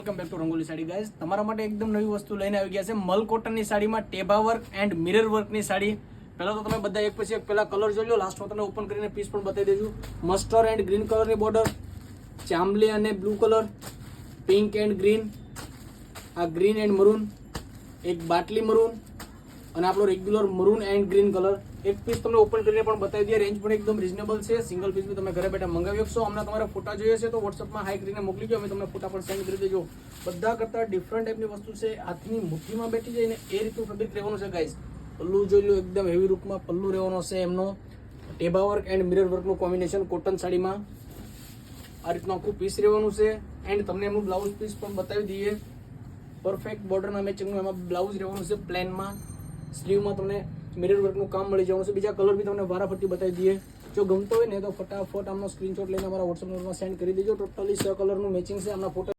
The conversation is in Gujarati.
Welcome back to rangoli sari guys. તમારા માટે એકદમ નવી વસ્તુ લઈને આવી ગયા છે. મલ કોટનની સાડીમાં ટેબા વર્ક એન્ડ મિરર વર્કની સાડી. પહેલા તો તમે બધા એક પછી એક પહેલા કલર જોઈ લો, લાસ્ટમાં તમને ઓપન કરીને પીસ પણ બતાવી દેજો. મસ્ટર્ડ એન્ડ ગ્રીન કલરની બોર્ડર, ચાંબલી અને blue colour, pink and green, આ ગ્રીન એન્ડ મરૂન, એક બાટલી મરૂન અને આપણો regular maroon and green colour. એક પીસ તમને ઓપન કરીને પણ બતાવી દઈએ. રેન્જ પણ એકદમ રિઝનેબલ છે. સિંગલ પીસ બી તમે ઘરે બેઠા મંગાવી શકશો. હમણાં તમારે ફોટા જોઈએ છે તો વોટ્સઅપમાં હાઈ કરીને મોકલી દો, અમે તમને ફોટા પણ સેન્ડ કરી દેજો. બધા કરતાં ડિફરન્ટ ટાઈપની વસ્તુ છે. હાથની મુઠ્ઠીમાં બેઠી જાય ને એ રીતનું ફેબ્રિક રહેવાનું છે ગાઈઝ. પલ્લુ જોઈ લો, એકદમ હેવી લુકમાં પલ્લુ રહેવાનો છે એમનો. ટેબા વર્ક એન્ડ મિરર વર્કનું કોમ્બિનેશન કોટન સાડીમાં આ રીતનું આખું પીસ રહેવાનું છે. એન્ડ તમને એમનું બ્લાઉઝ પીસ પણ બતાવી દઈએ. પરફેક્ટ બોર્ડરના મેચિંગનું એમાં બ્લાઉઝ રહેવાનું છે પ્લેનમાં. સ્લીવમાં તમને મિરર વર્કનું કામ મળી જવાનું છે. બીજા કલર બી તમને વારાફરતી બતાવી દઈએ. જો ગમતો હોય ને તો ફટાફટ આમનો સ્ક્રીનશોટ લઈને અમારા વોટ્સઅપ નંબરમાં સેન્ડ કરી દેજો. ટોટલી 6 કલરનું મેચિંગ છે. આમના ફોટો